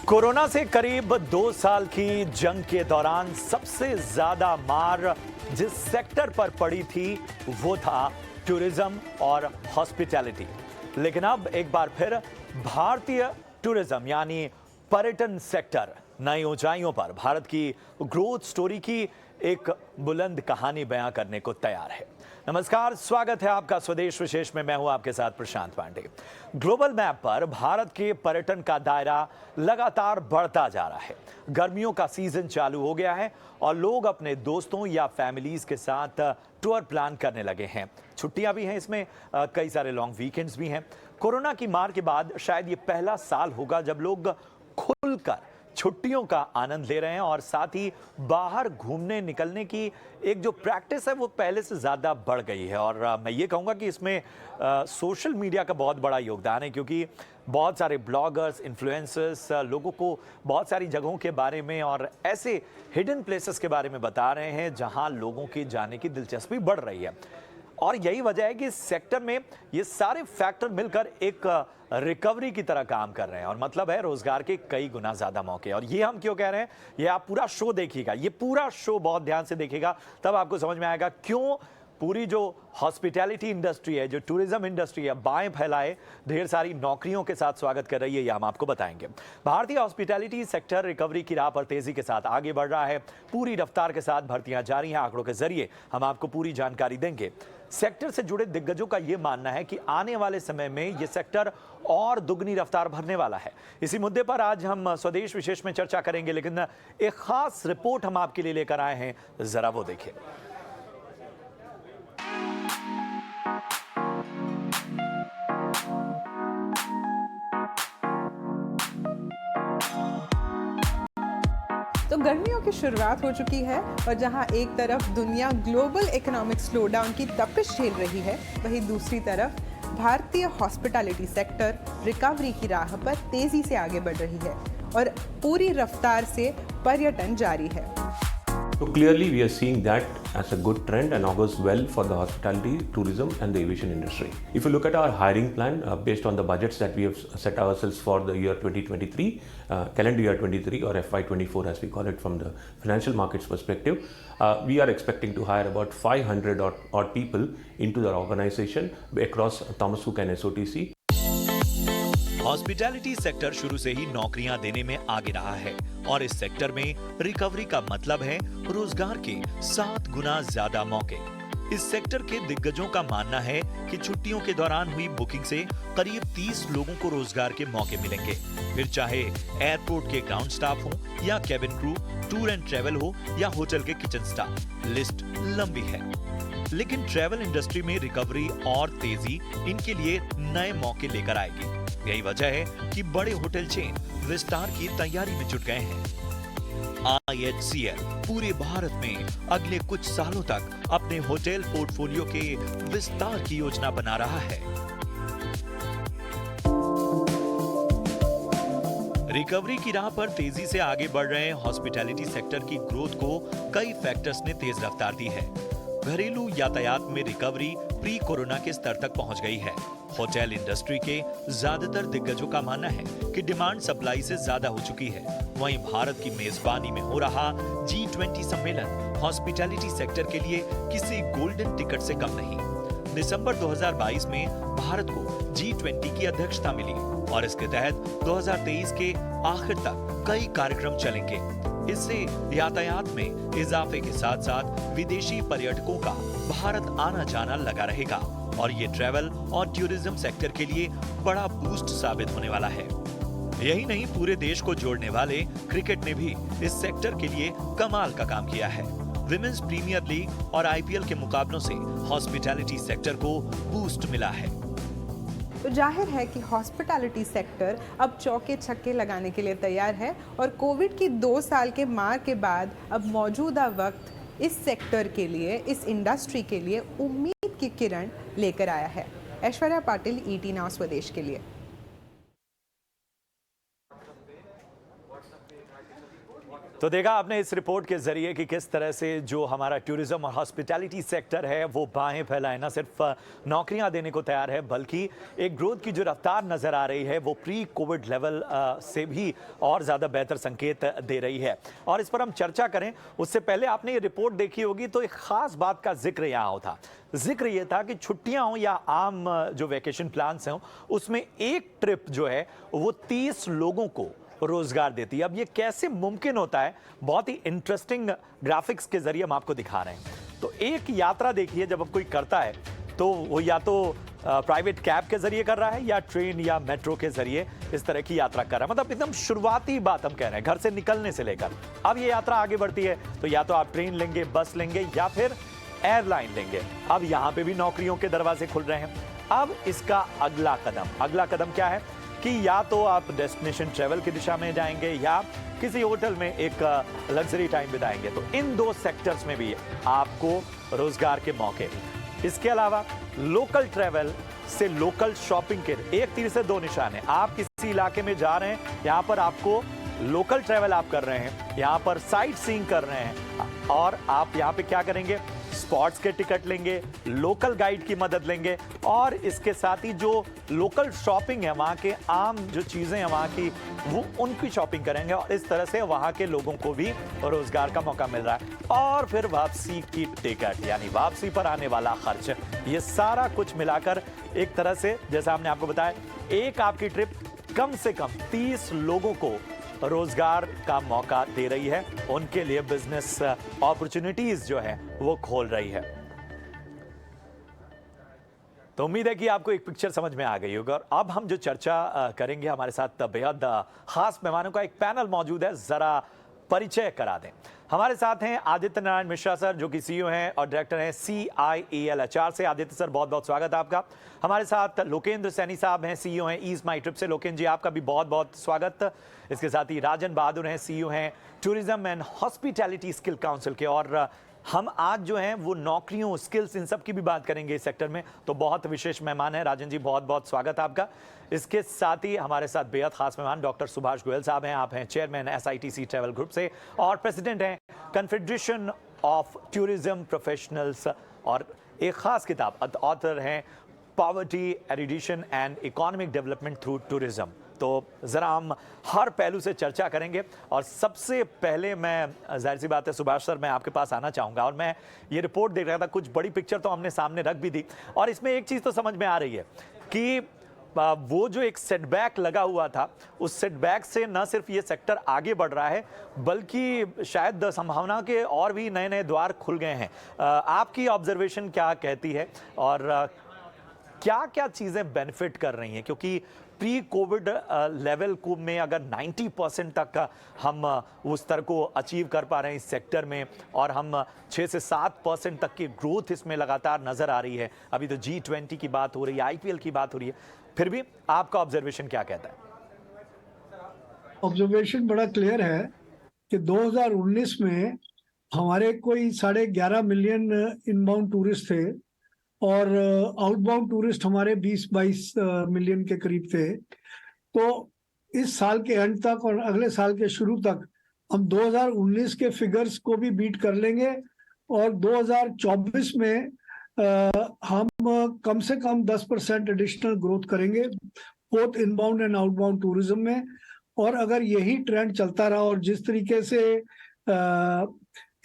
Corona से करीब 2 साल की जंग के दौरान सबसे ज्यादा मार जिस सेक्टर पर पड़ी थी वो था टूरिज्म और हॉस्पिटैलिटी। लेकिन अब एक बार फिर भारतीय टूरिज्म यानी पर्यटन सेक्टर नई ऊंचाइयों पर भारत की ग्रोथ स्टोरी की एक बुलंद कहानी बयां करने को तैयार है। नमस्कार, स्वागत है आपका स्वदेश विशेष में। मैं हूं आपके साथ प्रशांत पांडे। ग्लोबल मैप पर भारत के पर्यटन का दायरा लगातार बढ़ता जा रहा है। गर्मियों का सीजन चालू हो गया है और लोग अपने दोस्तों या फैमिलीज के साथ टूर प्लान करने लगे हैं। छुट्टियां भी हैं, इसमें कई सारे लॉन्ग वीकेंड्स भी हैं। कोरोना की मार के बाद शायद ये पहला साल होगा जब लोग खुलकर छुट्टियों का आनंद ले रहे हैं और साथ ही बाहर घूमने निकलने की एक जो प्रैक्टिस है वो पहले से ज़्यादा बढ़ गई है। और मैं ये कहूँगा कि इसमें सोशल मीडिया का बहुत बड़ा योगदान है, क्योंकि बहुत सारे ब्लॉगर्स, इन्फ्लुएंसर्स लोगों को बहुत सारी जगहों के बारे में और ऐसे हिडन प्लेसेस के बारे में बता रहे हैं जहाँ लोगों की जाने की दिलचस्पी बढ़ रही है। और यही वजह है कि इस सेक्टर में ये सारे फैक्टर मिलकर एक रिकवरी की तरह काम कर रहे हैं और मतलब है रोजगार के कई गुना ज्यादा मौके। और ये हम क्यों कह रहे हैं, ये आप पूरा शो देखिएगा, ये पूरा शो बहुत ध्यान से देखिएगा, तब आपको समझ में आएगा क्यों पूरी जो हॉस्पिटैलिटी इंडस्ट्री है, जो टूरिज्म इंडस्ट्री है, बाएं फैलाए ढेर सारी नौकरियों के साथ स्वागत कर रही है। ये हम आपको बताएंगे। भारतीय हॉस्पिटैलिटी सेक्टर रिकवरी की राह पर तेजी के साथ आगे बढ़ रहा है। पूरी रफ्तार के साथ भर्तियां जारी हैं। आंकड़ों के जरिए हम आपको पूरी जानकारी देंगे। सेक्टर से जुड़े दिग्गजों का यह मानना है कि आने वाले समय में यह सेक्टर और दुगनी रफ्तार भरने वाला है। इसी मुद्दे पर आज हम स्वदेश विशेष में चर्चा करेंगे, लेकिन एक खास रिपोर्ट हम आपके लिए लेकर आए हैं, जरा वो देखिए। तो गर्मियों की शुरुआत हो चुकी है और जहां एक तरफ दुनिया ग्लोबल इकोनॉमिक स्लोडाउन की तपिश झेल रही है, वहीं दूसरी तरफ भारतीय हॉस्पिटैलिटी सेक्टर रिकवरी की राह पर तेजी से आगे बढ़ रही है और पूरी रफ्तार से पर्यटन जारी है। So clearly we are seeing that as a good trend and augurs well for the hospitality, tourism and the aviation industry. If you look at our hiring plan based on the budgets that we have set ourselves for the year 2023, calendar year 23 or FY24 as we call it from the financial markets perspective, we are expecting to hire about 500 odd people into the organization across Thomas Cook and SOTC. Hospitality sector शुरू से ही नौकरियां देने में आगे रहा है और इस सेक्टर में रिकवरी का मतलब है रोजगार के 7 गुना ज्यादा मौके। इस सेक्टर के दिग्गजों का मानना है कि छुट्टियों के दौरान हुई बुकिंग से करीब 30 लोगों को रोजगार के मौके मिलेंगे। फिर चाहे एयरपोर्ट के ग्राउंड स्टाफ हो या cabin crew, tour and travel हो या होटल के किचन स्टाफ, लिस्ट लंबी है। लेकिन ट्रेवल इंडस्ट्री में रिकवरी और तेजी इनके लिए नए मौके लेकर आएगी। यही वजह है कि बड़े होटल चेन विस्तार की तैयारी में जुट गए हैं। IHCL पूरे भारत में अगले कुछ सालों तक अपने होटल पोर्टफोलियो के विस्तार की योजना बना रहा है। रिकवरी की राह पर तेजी से आगे बढ़ रहे हॉस्पिटैलिटी सेक्टर की ग्रोथ को कई फैक्टर्स ने तेज रफ्तार दी है। घरेलू यातायात में रिकवरी प्री कोरोना के स्तर तक पहुंच गई है। होटल इंडस्ट्री के ज्यादातर दिग्गजों का मानना है कि डिमांड सप्लाई से ज्यादा हो चुकी है। वहीं भारत की मेजबानी में हो रहा G20 सम्मेलन हॉस्पिटैलिटी सेक्टर के लिए किसी गोल्डन टिकट से कम नहीं। दिसंबर 2022 में भारत को G20 की अध्यक्षता मिली और इसके तहत 2023 के आखिर तक कई कार्यक्रम चलेंगे। इससे यातायात में इजाफे के साथ साथ विदेशी पर्यटकों का भारत आना जाना लगा रहेगा और ये ट्रैवल और टूरिज्म सेक्टर के लिए बड़ा बूस्ट साबित होने वाला है। यही नहीं, पूरे देश को जोड़ने वाले क्रिकेट ने भी इस सेक्टर के लिए कमाल का काम किया है। विमेंस प्रीमियर लीग और IPL के मुकाबलों से हॉस्पिटैलिटी सेक्टर को बूस्ट मिला है। तो जाहिर है कि हॉस्पिटैलिटी सेक्टर अब चौके छक्के लगाने के लिए तैयार है और कोविड की 2 साल के मार के बाद अब मौजूदा वक्त इस सेक्टर के लिए, इस इंडस्ट्री के लिए उम्मीद की किरण लेकर आया है। ऐश्वर्या पाटिल, ET नाउ स्वदेश के लिए। तो देखा आपने इस रिपोर्ट के जरिए कि किस तरह से जो हमारा टूरिज्म और हॉस्पिटैलिटी सेक्टर है वो बाहें फैलाए ना सिर्फ नौकरियां देने को तैयार है, बल्कि एक ग्रोथ की जो रफ्तार नजर आ रही है वो प्री कोविड लेवल से भी और ज़्यादा बेहतर संकेत दे रही है। और इस पर हम चर्चा करें उससे पहले आपने ये रिपोर्ट देखी होगी तो एक खास बात का जिक्र यहाँ होता। जिक्र ये था कि छुट्टियां हों या आम जो वेकेशन प्लान्स हों उसमें एक ट्रिप जो है वो 30 लोगों को रोजगार देती है। अब ये कैसे मुमकिन होता है, बहुत ही इंटरेस्टिंग ग्राफिक्स के जरिए हम आपको दिखा रहे हैं। तो एक यात्रा देखिए, जब अब कोई करता है तो वो या तो प्राइवेट कैब के जरिए कर रहा है या ट्रेन या मेट्रो के जरिए इस तरह की यात्रा कर रहा है। मतलब एकदम शुरुआती बात हम कह रहे हैं, घर से निकलने से लेकर अब ये यात्रा आगे बढ़ती है तो या तो आप ट्रेन लेंगे, बस लेंगे या फिर एयरलाइन लेंगे। अब यहाँ पे भी नौकरियों के दरवाजे खुल रहे हैं। अब इसका अगला कदम क्या है कि या तो आप डेस्टिनेशन ट्रेवल की दिशा में जाएंगे या किसी होटल में एक लग्जरी टाइम बिताएंगे। तो इन दो सेक्टर्स में भी आपको रोजगार के मौके। इसके अलावा लोकल ट्रेवल से लोकल शॉपिंग के एक तीर से दो निशान है। आप किसी इलाके में जा रहे हैं, यहाँ पर आपको लोकल ट्रेवल आप कर रहे हैं, यहाँ पर साइट सीइंग कर रहे हैं और आप यहाँ पे क्या करेंगे, स्पॉट्स के टिकट लेंगे, लोकल गाइड की मदद लेंगे और इसके साथ ही जो लोकल शॉपिंग है, वहाँ के आम जो चीज़ें हैं वहाँ की, वो उनकी शॉपिंग करेंगे और इस तरह से वहाँ के लोगों को भी रोजगार का मौका मिल रहा है। और फिर वापसी की टिकट यानी वापसी पर आने वाला खर्च, ये सारा कुछ मिलाकर एक तरह से जैसा हमने आपको बताया, एक आपकी ट्रिप कम से कम 30 लोगों को रोजगार का मौका दे रही है, उनके लिए बिजनेस अपॉर्चुनिटीज जो है वो खोल रही है। तो उम्मीद है कि आपको एक पिक्चर समझ में आ गई होगी। और अब हम जो चर्चा करेंगे, हमारे साथ बेहद खास मेहमानों का एक पैनल मौजूद है, जरा परिचय करा दें। हमारे साथ हैं आदित्य नारायण मिश्रा सर, जो कि सीईओ हैं और डायरेक्टर हैं CIAL HR से। आदित्य सर, बहुत बहुत स्वागत है आपका। हमारे साथ लोकेंद्र सैनी साहब हैं, सीईओ हैं ईज माई ट्रिप से। लोकेंद्र जी, आपका भी बहुत बहुत स्वागत। इसके साथ ही राजन बहादुर हैं, सीईओ हैं tourism and hospitality skill council के। और हम आज जो हैं वो नौकरियों, स्किल्स, इन सब की भी बात करेंगे इस सेक्टर में। तो बहुत विशेष मेहमान है राजन जी, बहुत बहुत स्वागत आपका। इसके साथ ही हमारे साथ बेहद खास मेहमान डॉक्टर सुभाष गोयल साहब हैं। आप हैं चेयरमैन SITC ट्रैवल ग्रुप से और प्रेसिडेंट हैं कन्फेडरेशन ऑफ टूरिज्म प्रोफेशनल्स, और एक खास किताब ऑथर हैं poverty eradication and economic development through tourism. तो ज़रा हम हर पहलू से चर्चा करेंगे। और सबसे पहले मैं, जाहिर सी बात है सुभाष सर, मैं आपके पास आना चाहूँगा। और मैं ये रिपोर्ट देख रहा था, कुछ बड़ी पिक्चर तो हमने सामने रख भी दी और इसमें एक चीज़ तो समझ में आ रही है कि वो जो एक सेटबैक लगा हुआ था, उस सेटबैक से न सिर्फ ये सेक्टर आगे बढ़ रहा है बल्कि शायद संभावना के और भी नए नए द्वार खुल गए हैं। आपकी ऑब्जर्वेशन क्या कहती है और क्या क्या चीज़ें बेनिफिट कर रही हैं? क्योंकि प्री कोविड लेवल को में अगर 90% तक हम उस स्तर को अचीव कर पा रहे हैं इस सेक्टर में, और हम 6 से 7% तक की ग्रोथ इसमें लगातार नज़र आ रही है। अभी तो G20 की बात हो रही है, IPL की बात हो रही है, फिर भी आपका ऑब्जर्वेशन क्या कहता है? ऑब्जर्वेशन बड़ा क्लियर है कि 2019 में हमारे कोई 11.5 मिलियन इनबाउंड टूरिस्ट थे और आउटबाउंड टूरिस्ट हमारे 20-22 मिलियन के करीब थे। तो इस साल के एंड तक और अगले साल के शुरू तक हम 2019 के फिगर्स को भी बीट कर लेंगे और 2024 में हम कम से कम 10% एडिशनल ग्रोथ करेंगे both inbound and outbound tourism में। और अगर यही ट्रेंड चलता रहा और जिस तरीके से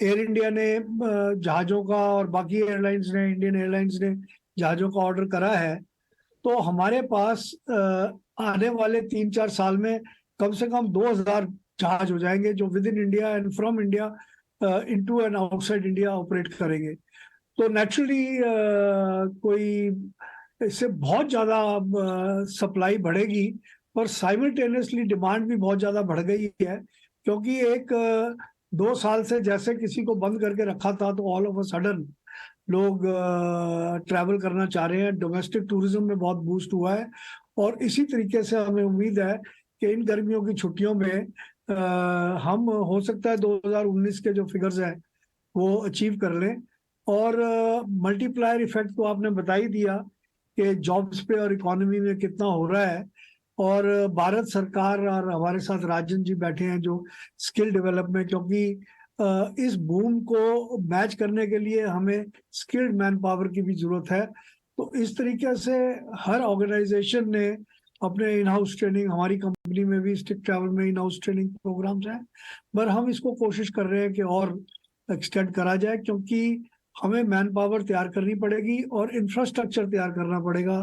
एयर इंडिया ने जहाज़ों का और बाकी एयरलाइंस ने, इंडियन एयरलाइंस ने जहाज़ों का ऑर्डर करा है, तो हमारे पास आने वाले 3-4 साल में कम से कम 2000 जहाज हो जाएंगे जो with in India and from India into and outside India operate करेंगे। तो नेचुरली कोई इससे बहुत ज़्यादा सप्लाई बढ़ेगी, पर साइमल्टेनियसली डिमांड भी बहुत ज़्यादा बढ़ गई है। क्योंकि एक 2 साल से जैसे किसी को बंद करके रखा था, तो ऑल ऑफ अ सडन लोग ट्रैवल करना चाह रहे हैं। डोमेस्टिक टूरिज्म में बहुत बूस्ट हुआ है और इसी तरीके से हमें उम्मीद है कि इन गर्मियों की छुट्टियों में हम हो सकता है 2019 के जो फिगर्स हैं वो अचीव कर लें। और मल्टीप्लायर इफेक्ट तो आपने बता ही दिया कि जॉब्स पे और इकोनॉमी में कितना हो रहा है। और भारत सरकार और हमारे साथ राजन जी बैठे हैं जो स्किल डेवलपमेंट, क्योंकि इस बूम को मैच करने के लिए हमें स्किल्ड मैन पावर की भी जरूरत है। तो इस तरीके से हर ऑर्गेनाइजेशन ने अपने इन हाउस ट्रेनिंग, हमारी कंपनी में भी स्टिक ट्रैवल में इन हाउस ट्रेनिंग प्रोग्राम्स हैं, पर हम इसको कोशिश कर रहे हैं कि और एक्सटेंड करा जाए, क्योंकि हमें मैन पावर तैयार करनी पड़ेगी और इंफ्रास्ट्रक्चर तैयार करना पड़ेगा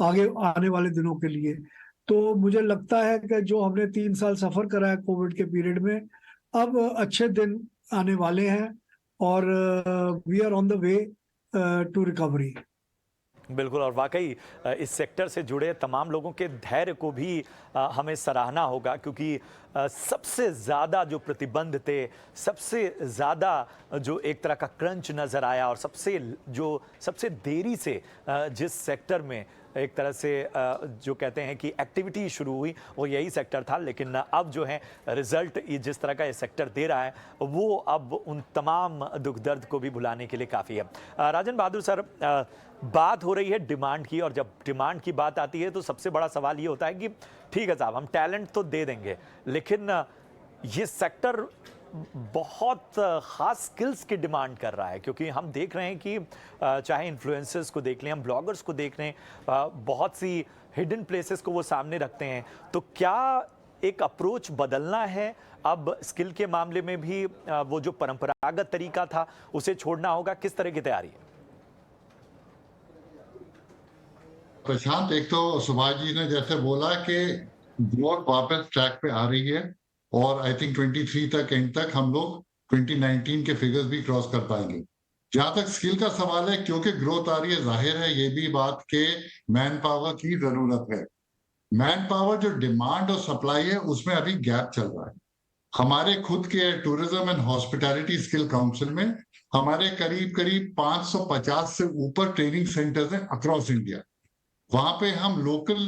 आगे आने वाले दिनों के लिए। तो मुझे लगता है कि जो हमने 3 साल सफर करा है कोविड के पीरियड में, अब अच्छे दिन आने वाले हैं और we are on the way to recovery. बिल्कुल, और वाकई इस सेक्टर से जुड़े तमाम लोगों के धैर्य को भी हमें सराहना होगा, क्योंकि सबसे ज़्यादा जो प्रतिबंध थे, सबसे ज़्यादा जो एक तरह का क्रंच नज़र आया और सबसे देरी से जिस सेक्टर में एक तरह से जो कहते हैं कि एक्टिविटी शुरू हुई, वो यही सेक्टर था। लेकिन अब जो है रिजल्ट ये जिस तरह का ये सेक्टर दे रहा है, वो अब उन तमाम दुख दर्द को भी भुलाने के लिए काफ़ी है। राजन बहादुर सर, बात हो रही है डिमांड की, और जब डिमांड की बात आती है तो सबसे बड़ा सवाल ये होता है कि ठीक है साहब, हम टैलेंट तो दे देंगे, लेकिन ये सेक्टर बहुत ख़ास स्किल्स की डिमांड कर रहा है, क्योंकि हम देख रहे हैं कि चाहे इन्फ्लुएंसर्स को देख लें, हम ब्लॉगर्स को देख लें, बहुत सी हिडन प्लेसेस को वो सामने रखते हैं। तो क्या एक अप्रोच बदलना है अब स्किल के मामले में भी? वो जो परंपरागत तरीका था उसे छोड़ना होगा? किस तरह की तैयारी है? प्रशांत, एक तो सुभाष जी ने जैसे बोला कि ग्रोथ वापस ट्रैक पे आ रही है और आई थिंक 23 तक, एंड तक हम लोग 2019 के फिगर्स भी क्रॉस कर पाएंगे। जहां तक स्किल का सवाल है, क्योंकि ग्रोथ आ रही है, जाहिर है ये भी बात के मैन पावर की जरूरत है। मैन पावर जो डिमांड और सप्लाई है उसमें अभी गैप चल रहा है। हमारे खुद के tourism and hospitality skill council में हमारे करीब करीब 550 से ऊपर ट्रेनिंग सेंटर्स हैं अक्रॉस इंडिया। वहां पे हम लोकल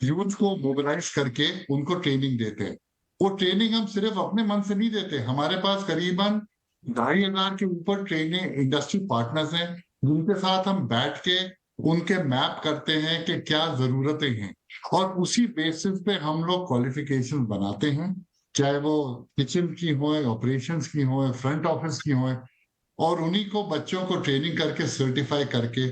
यूथ को मोबिलाइज करके उनको ट्रेनिंग देते हैं। वो ट्रेनिंग हम सिर्फ अपने मन से नहीं देते, हमारे पास करीबन 2,500 के ऊपर ट्रेनिंग इंडस्ट्री पार्टनर्स हैं, जिनके साथ हम बैठ के उनके मैप करते हैं कि क्या जरूरतें हैं, और उसी बेसिस पे हम लोग क्वालिफिकेशन बनाते हैं, चाहे वो किचन की हो, ऑपरेशंस की हो, फ्रंट ऑफिस की हो, और उन्हीं को बच्चों को ट्रेनिंग करके सर्टिफाई करके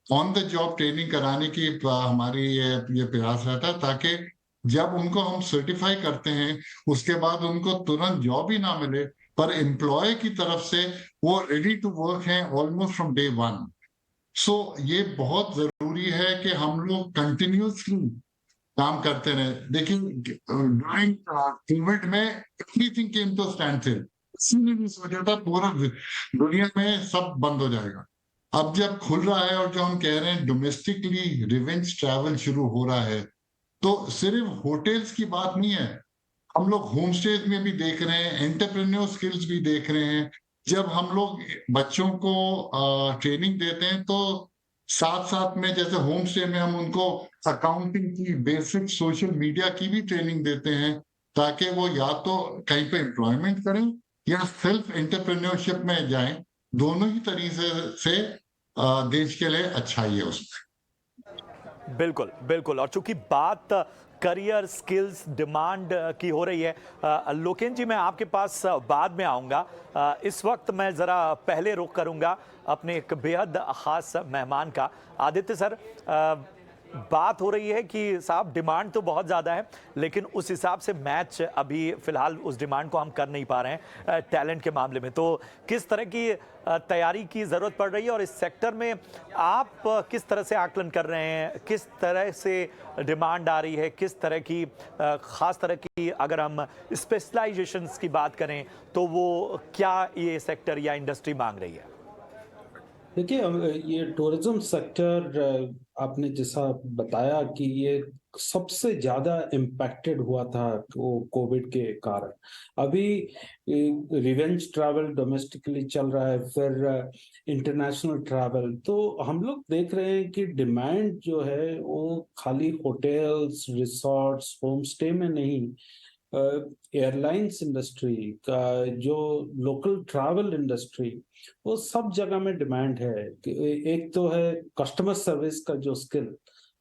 ऑन द जॉब ट्रेनिंग कराने की हमारी ये प्रयास रहता है, ताकि जब उनको हम सर्टिफाई करते हैं उसके बाद उनको तुरंत जॉब ही ना मिले, पर एम्प्लॉय की तरफ से वो रेडी टू वर्क हैं ऑलमोस्ट फ्रॉम डे वन। सो ये बहुत जरूरी है कि हम लोग कंटिन्यूसली काम करते रहे। देखिए, ड्यूरिंग कोविड में everything came to stand still, किसी ने भी सोचा था पूरा दुनिया में सब बंद हो जाएगा। अब जब खुल रहा है और जो हम कह रहे हैं डोमेस्टिकली रिवेंज ट्रैवल शुरू हो रहा है, तो सिर्फ होटल्स की बात नहीं है, हम लोग होम स्टेज में भी देख रहे हैं, एंटरप्रेन्योर स्किल्स भी देख रहे हैं। जब हम लोग बच्चों को ट्रेनिंग देते हैं तो साथ साथ में, जैसे होम स्टे में हम उनको अकाउंटिंग की, बेसिक सोशल मीडिया की भी ट्रेनिंग देते हैं, ताकि वो या तो कहीं पे एम्प्लॉयमेंट करें या सेल्फ एंटरप्रेन्योरशिप में जाएं। दोनों ही तरीके से देश के लिए अच्छा ही है उसमें। बिल्कुल बिल्कुल, और चूंकि बात करियर स्किल्स डिमांड की हो रही है, लोकेन जी मैं आपके पास बाद में आऊँगा। इस वक्त मैं ज़रा पहले रुख करूँगा अपने एक बेहद ख़ास मेहमान का। आदित्य सर, बात हो रही है कि साहब डिमांड तो बहुत ज़्यादा है, लेकिन उस हिसाब से मैच अभी फ़िलहाल उस डिमांड को हम कर नहीं पा रहे हैं टैलेंट के मामले में। तो किस तरह की तैयारी की ज़रूरत पड़ रही है, और इस सेक्टर में आप किस तरह से आकलन कर रहे हैं, किस तरह से डिमांड आ रही है, किस तरह की ख़ास तरह की अगर हम स्पेशलाइजेशंस की बात करें तो वो क्या ये सेक्टर या इंडस्ट्री मांग रही है? देखिए, ये टूरिज्म सेक्टर आपने जैसा बताया कि ये सबसे ज्यादा इम्पैक्टेड हुआ था वो कोविड के कारण। अभी रिवेंज ट्रैवल डोमेस्टिकली चल रहा है, फिर इंटरनेशनल ट्रैवल। तो हम लोग देख रहे हैं कि डिमांड जो है वो खाली होटल्स, रिसोर्ट्स, होम स्टे में नहीं, एयरलाइंस इंडस्ट्री का, जो लोकल ट्रैवल इंडस्ट्री, वो सब जगह में डिमांड है। एक तो है कस्टमर सर्विस का जो स्किल,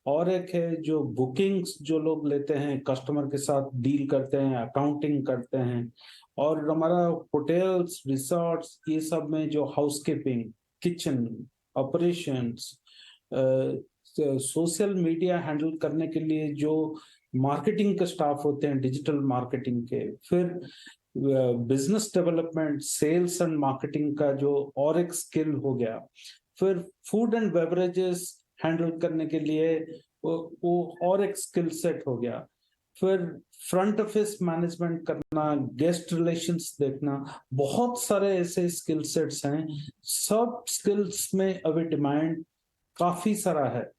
और एक है जो बुकिंग्स जो लोग लेते हैं, कस्टमर के साथ डील करते हैं, अकाउंटिंग करते हैं, और हमारा होटल्स, रिसोर्ट्स, ये सब में जो housekeeping, kitchen, operations, social media handle करने के लिए जो मार्केटिंग के स्टाफ होते हैं, डिजिटल मार्केटिंग के, फिर business development, sales and marketing का जो और एक स्किल हो गया, फिर फूड एंड बेवरेजेस हैंडल करने के लिए वो और एक स्किल सेट हो गया, फिर फ्रंट ऑफिस मैनेजमेंट करना, गेस्ट रिलेशंस देखना, बहुत सारे ऐसे स्किल सेट्स हैं। सब स्किल्स में अभी डिमांड काफी सारा है।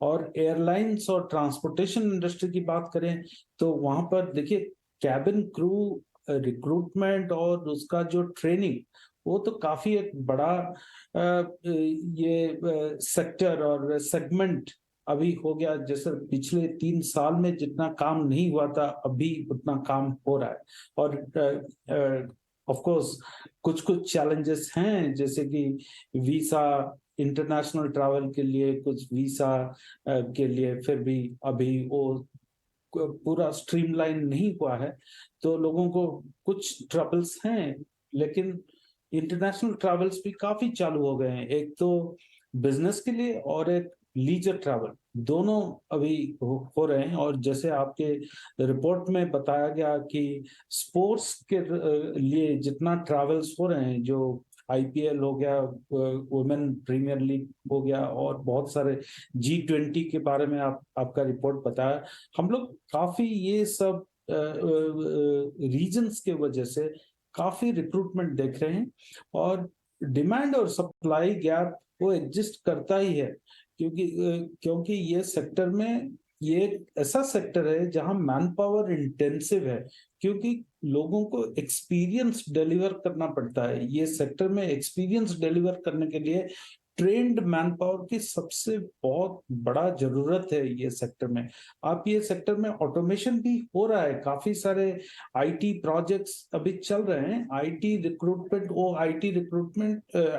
और एयरलाइंस और ट्रांसपोर्टेशन इंडस्ट्री की बात करें तो वहां पर देखिए, कैबिन क्रू रिक्रूटमेंट और उसका जो ट्रेनिंग, वो तो काफी एक बड़ा ये सेक्टर और सेगमेंट अभी हो गया। जैसे पिछले 3 साल में जितना काम नहीं हुआ था, अभी उतना काम हो रहा है। और ऑफ कोर्स कुछ कुछ चैलेंजेस हैं, जैसे कि वीसा, इंटरनेशनल ट्रैवल के लिए कुछ वीसा के लिए फिर भी अभी वो पूरा स्ट्रीमलाइन नहीं हुआ है, तो लोगों को कुछ ट्रबल्स हैं। लेकिन इंटरनेशनल ट्रैवल्स भी काफी चालू हो गए हैं, एक तो बिजनेस के लिए और एक लीजर ट्रैवल, दोनों अभी हो रहे हैं। और जैसे आपके रिपोर्ट में बताया गया कि स्पोर्ट्स के लिए जितना ट्रैवल्स हो रहे हैं, जो आईपीएल हो गया, वुमेन प्रीमियर लीग हो गया, और बहुत सारे G20 के बारे में आपका रिपोर्ट बताया, हम लोग काफी ये सब रीजंस के वजह से काफी रिक्रूटमेंट देख रहे हैं। और डिमांड और सप्लाई गैप वो एग्जिस्ट करता ही है, क्योंकि ये सेक्टर में ये एक ऐसा सेक्टर है जहां मैन पावर इंटेंसिव है, क्योंकि लोगों को एक्सपीरियंस डिलीवर करना पड़ता है। ये सेक्टर में एक्सपीरियंस डिलीवर करने के लिए ट्रेंड मैन पावर की सबसे बहुत बड़ा जरूरत है ये सेक्टर में। आप ये सेक्टर में ऑटोमेशन भी हो रहा है, काफी सारे आईटी प्रोजेक्ट्स अभी चल रहे हैं।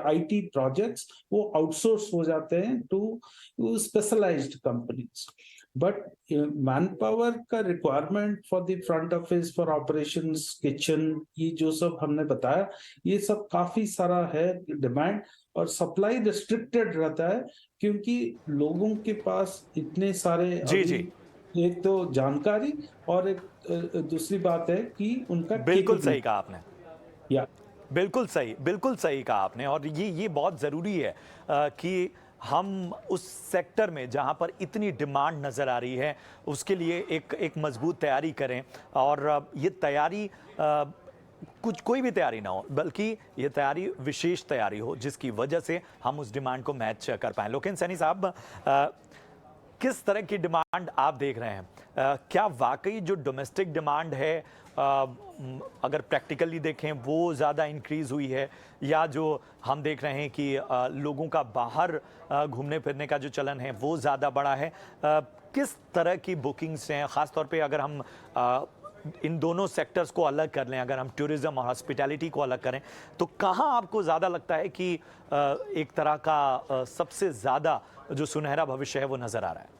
आईटी प्रोजेक्ट्स वो आउटसोर्स हो जाते हैं to specialised companies. But manpower का requirement for the front office, for operations, kitchen, ये जो सब हमने बताया, ये सब काफी सारा है डिमांड। और सप्लाई रिस्ट्रिक्टेड रहता है, क्योंकि लोगों के पास इतने सारे एक तो जानकारी, और एक दूसरी बात है कि उनका बिल्कुल सही कहा आपने। या बिल्कुल सही कहा आपने। और ये बहुत ज़रूरी है कि हम उस सेक्टर में जहां पर इतनी डिमांड नज़र आ रही है, उसके लिए एक मजबूत तैयारी करें। और ये तैयारी कुछ कोई भी तैयारी ना हो, बल्कि ये तैयारी विशेष तैयारी हो, जिसकी वजह से हम उस डिमांड को मैच कर पाएँ। लोकेन सैनी साहब, किस तरह की डिमांड आप देख रहे हैं? क्या वाकई जो डोमेस्टिक डिमांड है, अगर प्रैक्टिकली देखें, वो ज़्यादा इंक्रीज़ हुई है, या जो हम देख रहे हैं कि लोगों का बाहर घूमने फिरने का जो चलन है वो ज़्यादा बड़ा है? किस तरह की बुकिंग्स हैं, ख़ासतौर पे अगर हम इन दोनों सेक्टर्स को अलग कर लें, अगर हम टूरिज्म और हॉस्पिटैलिटी को अलग करें, तो कहाँ आपको ज़्यादा लगता है कि एक तरह का सबसे ज़्यादा जो सुनहरा भविष्य है वो नज़र आ रहा है?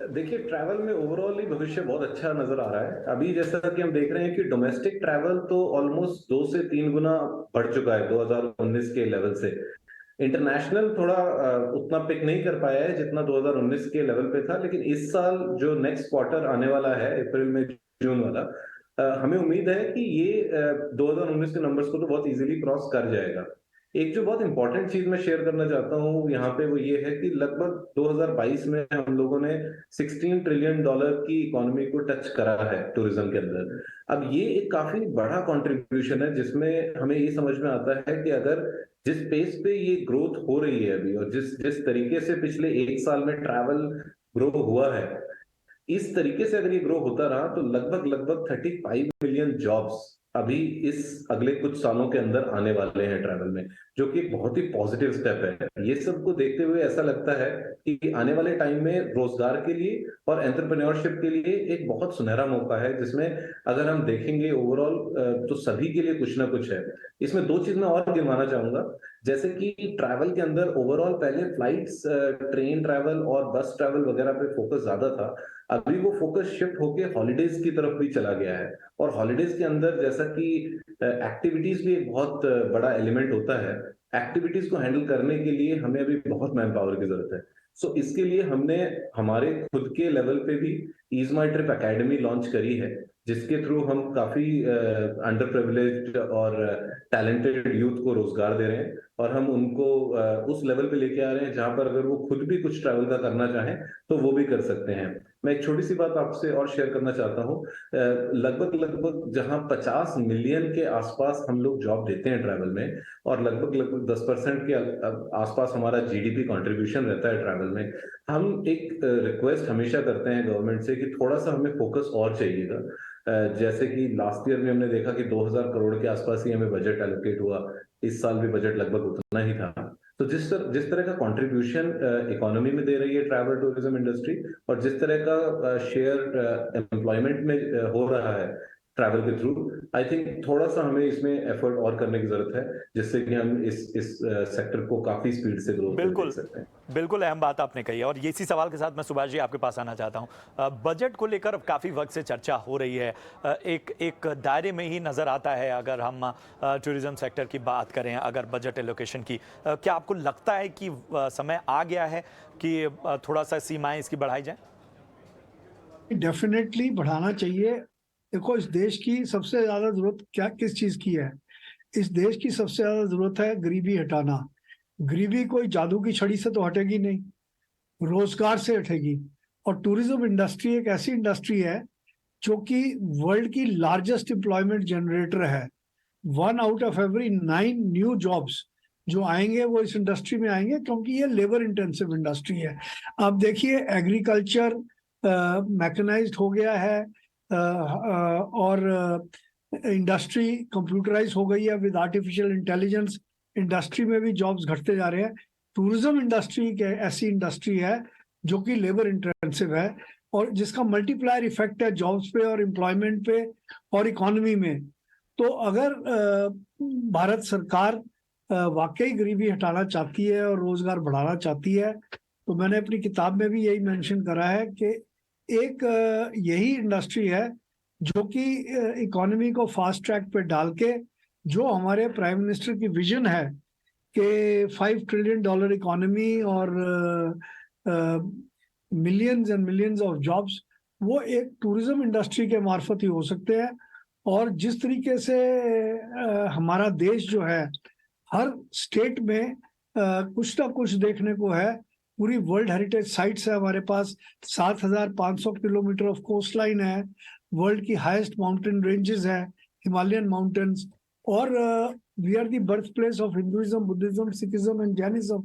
देखिए, ट्रैवल में ओवरऑल ही भविष्य बहुत अच्छा नजर आ रहा है। अभी जैसा कि हम देख रहे हैं कि डोमेस्टिक ट्रैवल तो ऑलमोस्ट 2 से 3 गुना बढ़ चुका है 2019 के लेवल से। इंटरनेशनल थोड़ा उतना पिक नहीं कर पाया है जितना 2019 के लेवल पे था, लेकिन इस साल जो नेक्स्ट क्वार्टर आने वाला है, अप्रैल में जून वाला, हमें उम्मीद है कि ये 2019 के नंबर्स को तो बहुत इजीली क्रॉस कर जाएगा। एक जो बहुत इंपॉर्टेंट चीज मैं शेयर करना चाहता हूँ यहाँ पे, वो ये है कि लगभग 2022 में हम लोगों ने $16 ट्रिलियन की इकोनॉमी को टच करा है टूरिज्म के अंदर। अब ये एक काफी बड़ा कंट्रीब्यूशन है, जिसमें हमें ये समझ में आता है कि अगर जिस पेस पे ये ग्रोथ हो रही है अभी, और जिस तरीके से पिछले 1 साल में ट्रैवल ग्रो हुआ है, इस तरीके से अगर ये ग्रो होता रहा तो लगभग 35 मिलियन जॉब्स अभी इस अगले कुछ सालों के अंदर आने वाले हैं ट्रैवल में, जो कि एक बहुत ही पॉजिटिव स्टेप है। ये सब को देखते हुए ऐसा लगता है कि आने वाले टाइम में रोजगार के लिए और एंटरप्रेन्योरशिप के लिए एक बहुत सुनहरा मौका है, जिसमें अगर हम देखेंगे ओवरऑल तो सभी के लिए कुछ ना कुछ है। इसमें दो चीज मैं और गिनवाना चाहूंगा, जैसे कि ट्रैवल के अंदर ओवरऑल पहले फ्लाइट्स, ट्रेन ट्रैवल और बस ट्रैवल वगैरह पे फोकस ज्यादा था। अभी वो फोकस शिफ्ट होके हॉलीडेज की तरफ भी चला गया है, और हॉलीडेज के अंदर जैसा कि एक्टिविटीज भी एक बहुत बड़ा एलिमेंट होता है, एक्टिविटीज को हैंडल करने के लिए हमें अभी बहुत मैन पावर की जरूरत है। सो इसके लिए हमने हमारे खुद के लेवल पे भी ईज माई ट्रिप एकेडमी लॉन्च करी है, जिसके थ्रू हम काफी अंडर प्रिविलेज्ड और टैलेंटेड यूथ को रोजगार दे रहे हैं, और हम उनको उस लेवल पे लेके आ रहे हैं जहां पर अगर वो खुद भी कुछ ट्रैवल का करना चाहें तो वो भी कर सकते हैं। मैं एक छोटी सी बात आपसे और शेयर करना चाहता हूँ। लगभग लगभग जहां 50 मिलियन के आसपास हम लोग जॉब देते हैं ट्रैवल में, और लगभग लगभग 10% के आसपास हमारा जीडीपी कंट्रीब्यूशन रहता है ट्रैवल में, हम एक रिक्वेस्ट हमेशा करते हैं गवर्नमेंट से कि थोड़ा सा हमें फोकस और चाहिएगा। जैसे कि लास्ट ईयर में हमने देखा कि 2000 करोड़ के आसपास ही हमें बजट एलोकेट हुआ, इस साल भी बजट लगभग उतना ही था। तो जिस तरह का कंट्रीब्यूशन इकोनॉमी में दे रही है ट्रैवल टूरिज्म इंडस्ट्री, और जिस तरह का शेयर एम्प्लॉयमेंट में हो रहा है ट्रैवल के थ्रू, आई थिंक थोड़ा सा हमें इसमें एफर्ट और करने की जरूरत है, जिससे कि हम इस सेक्टर को काफी स्पीड से ग्रोथ बिल्कुल देख सकते हैं। बिल्कुल अहम बात आपने कही है, और इसी सवाल के साथ मैं सुभाष जी आपके पास आना चाहता हूं। बजट को लेकर अब काफ़ी वक्त से चर्चा हो रही है, एक दायरे में ही नज़र आता है अगर हम टूरिज्म सेक्टर की बात करें, अगर बजट एलोकेशन की। क्या आपको लगता है कि समय आ गया है कि थोड़ा सा सीमाएं इसकी बढ़ाई जाएं? डेफिनेटली बढ़ाना चाहिए। देखो, इस देश की सबसे ज्यादा जरूरत क्या किस चीज की है? इस देश की सबसे ज्यादा जरूरत है गरीबी हटाना। गरीबी कोई जादू की छड़ी से तो हटेगी नहीं, रोजगार से हटेगी। और टूरिज्म इंडस्ट्री एक ऐसी इंडस्ट्री है जो कि वर्ल्ड की लार्जेस्ट एम्प्लॉयमेंट जनरेटर है। 1 out of every 9 new jobs जो आएंगे वो इस इंडस्ट्री में आएंगे, क्योंकि ये लेबर इंटेंसिव इंडस्ट्री है। अब देखिए, एग्रीकल्चर मैकेनाइज्ड हो गया है, और इंडस्ट्री कंप्यूटराइज हो गई है विद आर्टिफिशियल इंटेलिजेंस। इंडस्ट्री में भी जॉब्स घटते जा रहे हैं। टूरिज्म इंडस्ट्री के ऐसी इंडस्ट्री है जो कि लेबर इंटेंसिव है, और जिसका मल्टीप्लायर इफेक्ट है जॉब्स पे और एम्प्लॉयमेंट पे और इकोनॉमी में। तो अगर भारत सरकार वाकई गरीबी हटाना चाहती है और रोजगार बढ़ाना चाहती है, तो मैंने अपनी किताब में भी यही मेंशन करा है कि एक यही इंडस्ट्री है जो कि इकोनॉमी को फास्ट ट्रैक पे डाल के, जो हमारे प्राइम मिनिस्टर की विजन है कि $5 ट्रिलियन इकोनॉमी और millions and millions of jobs, वो एक टूरिज्म इंडस्ट्री के मार्फत ही हो सकते हैं। और जिस तरीके से हमारा देश जो है, हर स्टेट में कुछ ना कुछ देखने को है। पूरी वर्ल्ड हेरिटेज साइट्स है हमारे पास, 7500 किलोमीटर ऑफ कोस्ट लाइन है, वर्ल्ड की हाईएस्ट माउंटेन रेंजेस है, हिमालयन माउंटेन्स, और we are the birth place of Hinduism, Buddhism, Sikhism and Jainism.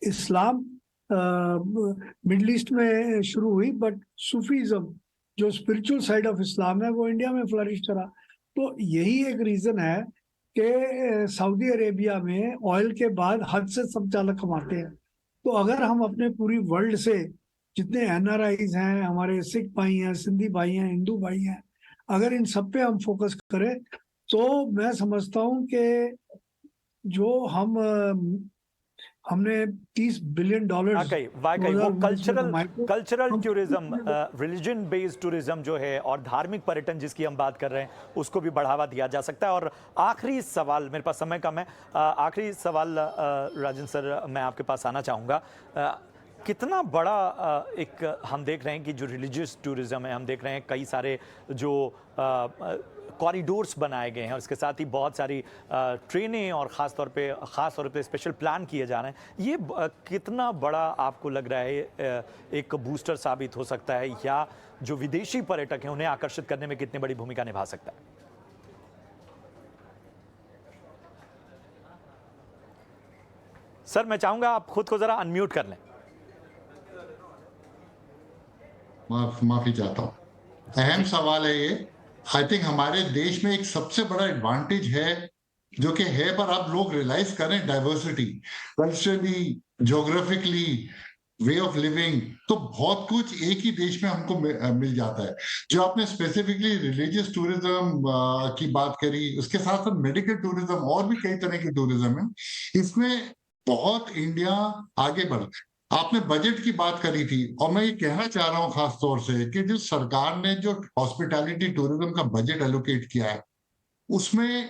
इस्लाम मिडल ईस्ट में शुरू हुई, बट सूफीज्म जो स्पिरिचुअल साइड ऑफ इस्लाम है वो इंडिया में फ्लरिश करा। तो यही एक रीजन है कि सऊदी अरेबिया में ऑयल के बाद हज से सब ज्यादा कमाते हैं। तो अगर हम अपने पूरी वर्ल्ड से जितने एनआरआईज हैं, हमारे सिख भाई हैं, सिंधी भाई हैं, हिंदू भाई हैं, अगर इन सब पे हम फोकस करें, तो मैं समझता हूँ कि जो हमने $30 बिलियन वाकई वो cultural tourism, religion based tourism जो है, और धार्मिक पर्यटन जिसकी हम बात कर रहे हैं, उसको भी बढ़ावा दिया जा सकता है। और आखिरी सवाल, मेरे पास समय कम है, आखिरी सवाल राजन सर, मैं आपके पास आना चाहूँगा। कितना बड़ा एक हम देख रहे हैं कि जो रिलीजियस टूरिज्म है, हम देख रहे हैं कई सारे जो कॉरिडोर्स बनाए गए हैं, और इसके साथ ही बहुत सारी ट्रेनें और ख़ास तौर पे स्पेशल प्लान किए जा रहे हैं। ये कितना बड़ा आपको लग रहा है एक बूस्टर साबित हो सकता है, या जो विदेशी पर्यटक हैं उन्हें आकर्षित करने में कितनी बड़ी भूमिका निभा सकता है? सर, मैं चाहूंगा आप खुद को जरा अनम्यूट कर लें। माफी चाहता हूँ। अहम सवाल है ये, आई थिंक हमारे देश में एक सबसे बड़ा एडवांटेज है, जो कि है, पर आप लोग रियलाइज करें, diversity, culturally, geographically, way of living, तो बहुत कुछ एक ही देश में हमको मिल जाता है। जो आपने स्पेसिफिकली रिलीजियस टूरिज्म की बात करी, उसके साथ साथ मेडिकल टूरिज्म और भी कई तरह की टूरिज्म है, इसमें बहुत इंडिया आगे बढ़। आपने बजट की बात करी थी, और मैं ये कहना चाह रहा हूं खास तौर से कि जो सरकार ने जो हॉस्पिटैलिटी टूरिज्म का बजट एलोकेट किया है, उसमें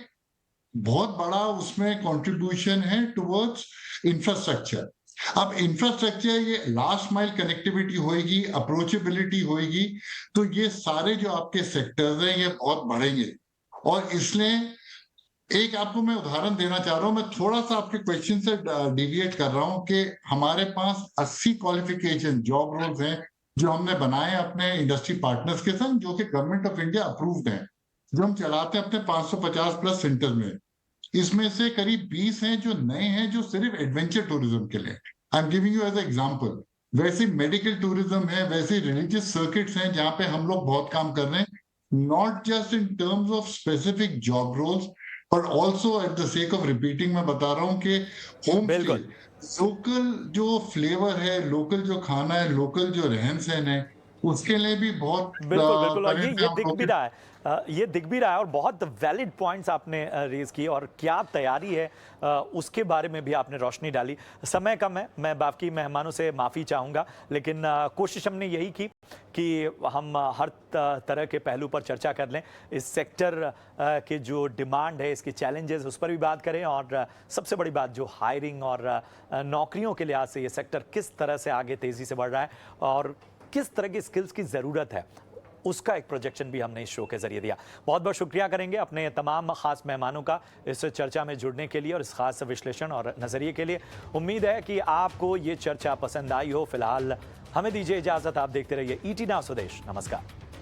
बहुत बड़ा उसमें कंट्रीब्यूशन है टुवर्ड्स इंफ्रास्ट्रक्चर। अब इंफ्रास्ट्रक्चर, ये लास्ट माइल कनेक्टिविटी होएगी, अप्रोचेबिलिटी होएगी, तो ये सारे जो आपके सेक्टर्स हैं ये बहुत बढ़ेंगे। और इसलिए एक आपको मैं उदाहरण देना चाह रहा हूं, मैं थोड़ा सा आपके क्वेश्चन से डिविएट कर रहा हूं कि हमारे पास 80 क्वालिफिकेशन जॉब रोल्स हैं जो हमने बनाए अपने इंडस्ट्री पार्टनर्स के संग, जो कि गवर्नमेंट ऑफ इंडिया अप्रूव्ड हैं, जो हम चलाते हैं अपने 550 प्लस सेंटर में। इसमें से करीब 20 हैं जो नए हैं, जो सिर्फ एडवेंचर टूरिज्म के लिए। I am giving you as example. वैसे मेडिकल टूरिज्म है, वैसे रिलीजियस सर्किट्स हैं जहां पे हम लोग बहुत काम कर रहे हैं, not just in terms of specific job roles, but also at the sake of repeating, मैं बता रहा हूं कि होम स्टे, लोकल जो फ्लेवर है, लोकल जो खाना है, लोकल जो रहन सहन है, उसके लिए भी बहुत बिल्कुल बिल्कुल, और ये currently हम दिख लोग भी रहा है, ये दिख भी रहा है, और बहुत वैलिड पॉइंट्स आपने रेज किए, और क्या तैयारी है उसके बारे में भी आपने रोशनी डाली। समय कम है, मैं बाकी मेहमानों से माफ़ी चाहूँगा, लेकिन कोशिश हमने यही की कि हम हर तरह के पहलू पर चर्चा कर लें, इस सेक्टर के जो डिमांड है, इसके चैलेंजेस, उस पर भी बात करें, और सबसे बड़ी बात जो हायरिंग और नौकरियों के लिहाज से ये सेक्टर किस तरह से आगे तेज़ी से बढ़ रहा है और किस तरह की स्किल्स की ज़रूरत है, उसका एक प्रोजेक्शन भी हमने इस शो के जरिए दिया। बहुत बहुत शुक्रिया करेंगे अपने तमाम खास मेहमानों का इस चर्चा में जुड़ने के लिए और इस खास विश्लेषण और नज़रिए के लिए। उम्मीद है कि आपको ये चर्चा पसंद आई हो। फिलहाल हमें दीजिए इजाज़त, आप देखते रहिए ET Now स्वदेश। नमस्कार।